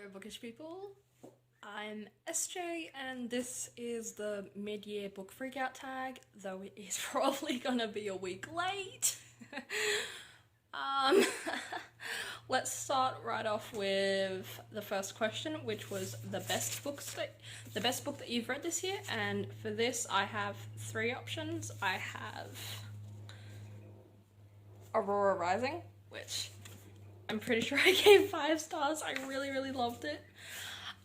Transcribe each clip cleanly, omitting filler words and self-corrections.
Bookish people. I'm SJ and this is the mid-year book freakout tag, though it is probably gonna be a week late. um, let's start right off with the first question, which was the best book that you've read this year, and for this I have three options. I have Aurora Rising, which I'm pretty sure I gave 5 stars. I really loved it.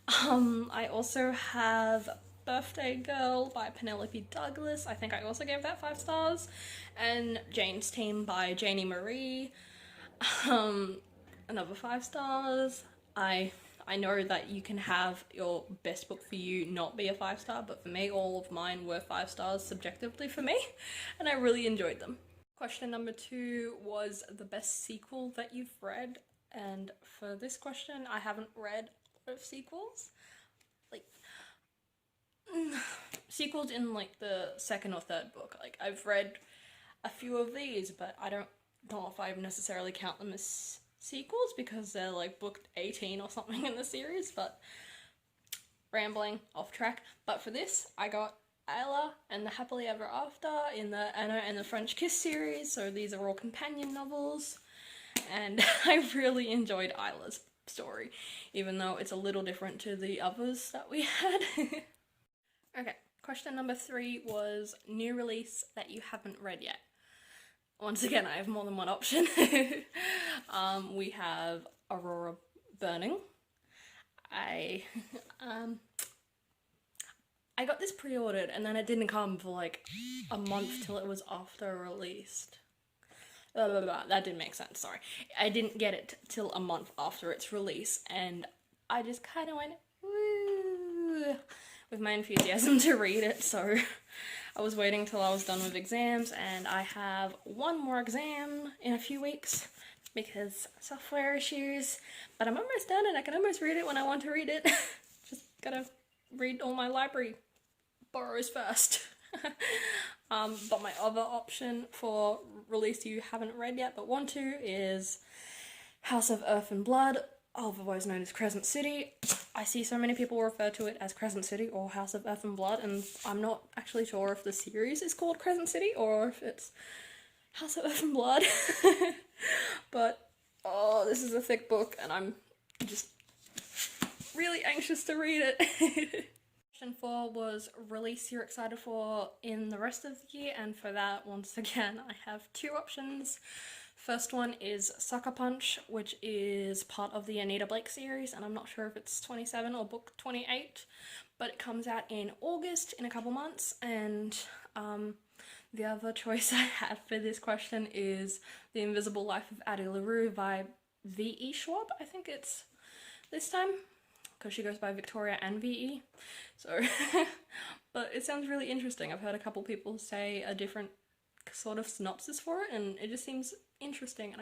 I also have Birthday Girl by Penelope Douglas. I think I also gave that 5 stars. And Jane's Team by Janie Marie. Another 5 stars. I know that you can have your best book for you not be a 5-star, but for me, all of mine were 5 stars subjectively for me, and I really enjoyed them. Question number 2 was the best sequel that you've read, and for this question, I haven't read a lot of sequels. Like, sequels in like the second or third book. Like, I've read a few of these, but I don't know if I necessarily count them as sequels because they're like book 18 or something in the series, but rambling, off track. But for this, I got Ella and the Happily Ever After in the Anna and the French Kiss series, so these are all companion novels, and I really enjoyed Isla's story, even though it's a little different to the others that we had. Okay, question number 3 was new release that you haven't read yet. Once again, I have more than one option. We have Aurora Burning. I got this pre-ordered and then it didn't come for like a month till it was after released. That didn't make sense, sorry. I didn't get it till a month after its release, and I just kind of went woo with my enthusiasm to read it, so I was waiting till I was done with exams, and I have one more exam in a few weeks because software issues, but I'm almost done and I can almost read it when I want to read it. Just gotta read all my library borrows first. But my other option for release you haven't read yet but want to is House of Earth and Blood, otherwise known as Crescent City. I see so many people refer to it as Crescent City or House of Earth and Blood, and I'm not actually sure if the series is called Crescent City or if it's House of Earth and Blood. But, oh, this is a thick book and I'm just really anxious to read it. Question 4 was release you're excited for in the rest of the year, and for that, once again, I have 2 options. First one is Sucker Punch, which is part of the Anita Blake series, and I'm not sure if it's 27 or book 28, but it comes out in August in a couple months. And the other choice I have for this question is The Invisible Life of Addie LaRue by V.E. Schwab, I think it's this time, because she goes by Victoria and V.E. So, but it sounds really interesting. I've heard a couple people say a different sort of synopsis for it, and it just seems interesting, and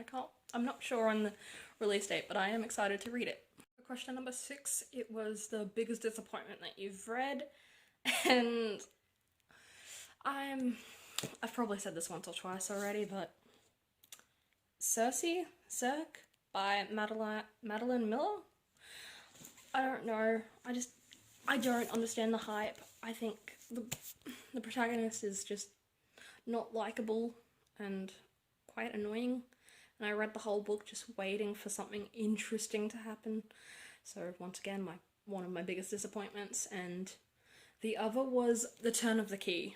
I'm not sure on the release date, but I am excited to read it. For question number 6, it was the biggest disappointment that you've read, and I've probably said this once or twice already, but Cirque by Madeline Miller? I don't know, I don't understand the hype. I think the protagonist is just not likable and quite annoying, and I read the whole book just waiting for something interesting to happen. So once again, one of my biggest disappointments. And the other was The Turn of the Key.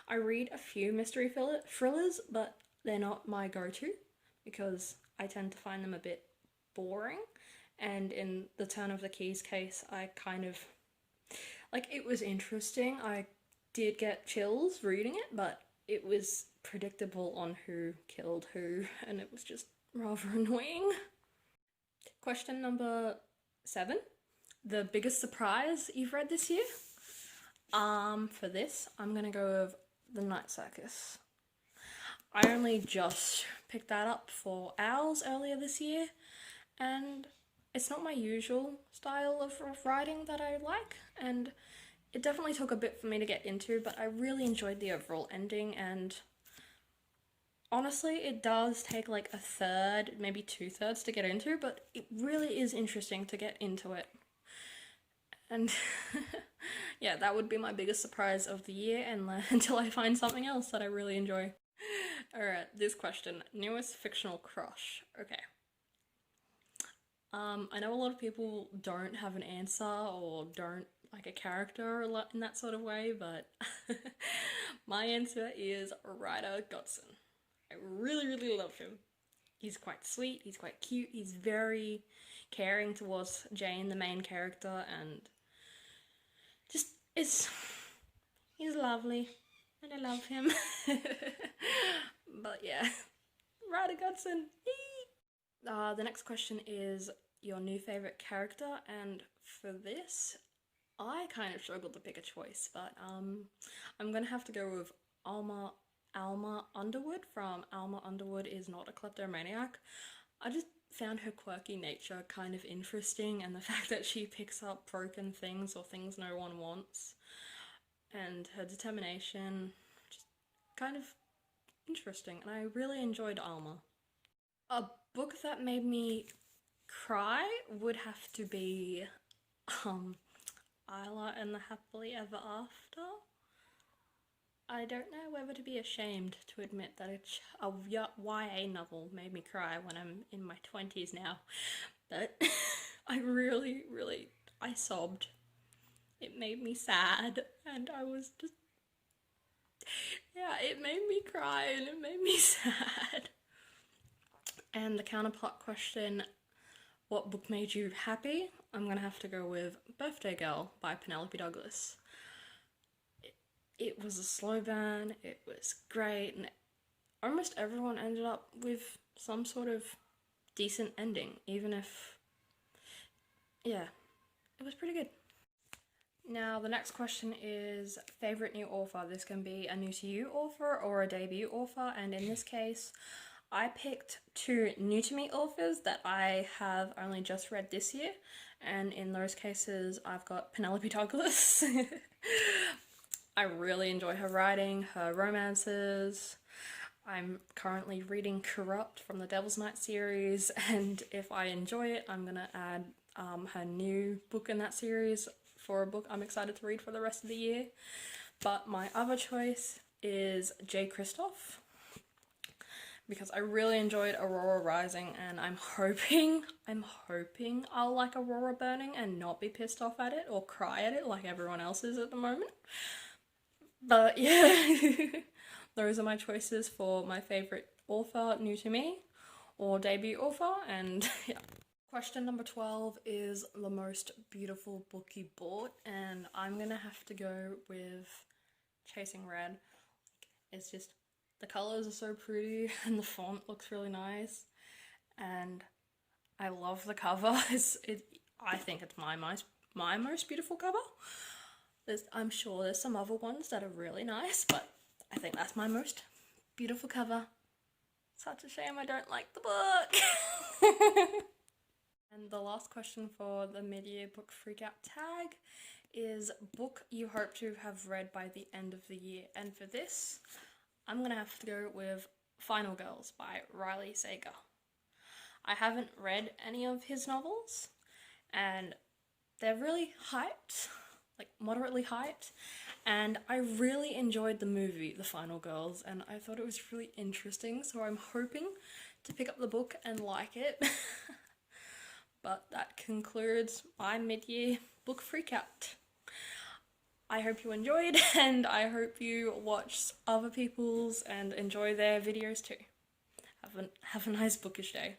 I read a few mystery thrillers, but they're not my go-to because I tend to find them a bit boring. And in The Turn of the Key's case, I kind of, like, it was interesting. I did get chills reading it, but it was predictable on who killed who, and it was just rather annoying. Question number 7. The biggest surprise you've read this year? For this, I'm gonna go with The Night Circus. I only just picked that up for Owls earlier this year, and it's not my usual style of writing that I like, and it definitely took a bit for me to get into, but I really enjoyed the overall ending, and Honestly, it does take like a third, maybe 2/3 to get into, but it really is interesting to get into it. And yeah, that would be my biggest surprise of the year, and until I find something else that I really enjoy. Alright, this question. Newest fictional crush. Okay. I know a lot of people don't have an answer or don't like a character a lot in that sort of way, but my answer is Ryder Godson. I really, really love him. He's quite sweet, he's quite cute, he's very caring towards Jane, the main character, and just is he's lovely and I love him. But yeah, Ryder Godson. The next question is your new favorite character, and for this, I kind of struggled to pick a choice, but I'm gonna have to go with Alma Underwood from Alma Underwood Is Not a Kleptomaniac. I just found her quirky nature kind of interesting, and the fact that she picks up broken things or things no one wants, and her determination, just kind of interesting, and I really enjoyed Alma. A book that made me cry would have to be Isla and the Happily Ever After. I don't know whether to be ashamed to admit that a YA novel made me cry when I'm in my 20s now, but I really, I sobbed. It made me sad, and I was just, yeah, it made me cry and it made me sad. And the counterpart question, what book made you happy? I'm gonna have to go with Birthday Girl by Penelope Douglas. It was a slow burn, it was great, and almost everyone ended up with some sort of decent ending, even if, yeah, it was pretty good. Now, the next question is favourite new author. This can be a new to you author or a debut author, and in this case, I picked 2 new to me authors that I have only just read this year, and in those cases, I've got Penelope Douglas. I really enjoy her writing, her romances. I'm currently reading Corrupt from the Devil's Night series, and if I enjoy it, I'm gonna add her new book in that series for a book I'm excited to read for the rest of the year. But my other choice is J. Kristoff, because I really enjoyed Aurora Rising, and I'm hoping I'll like Aurora Burning and not be pissed off at it or cry at it like everyone else is at the moment. But yeah, those are my choices for my favourite author new to me or debut author, and yeah. Question number 12 is the most beautiful book you bought, and I'm gonna have to go with Chasing Red. It's just, the colours are so pretty and the font looks really nice, and I love the cover. I think it's my most beautiful cover. I'm sure there's some other ones that are really nice, but I think that's my most beautiful cover. Such a shame I don't like the book. And the last question for the mid-year book freakout tag is book you hope to have read by the end of the year. And for this, I'm gonna have to go with Final Girls by Riley Sager. I haven't read any of his novels, and they're really hyped, like moderately hyped, and I really enjoyed the movie, The Final Girls, and I thought it was really interesting, so I'm hoping to pick up the book and like it. But that concludes my mid-year book freakout. I hope you enjoyed, and I hope you watch other people's and enjoy their videos too. Have a nice bookish day.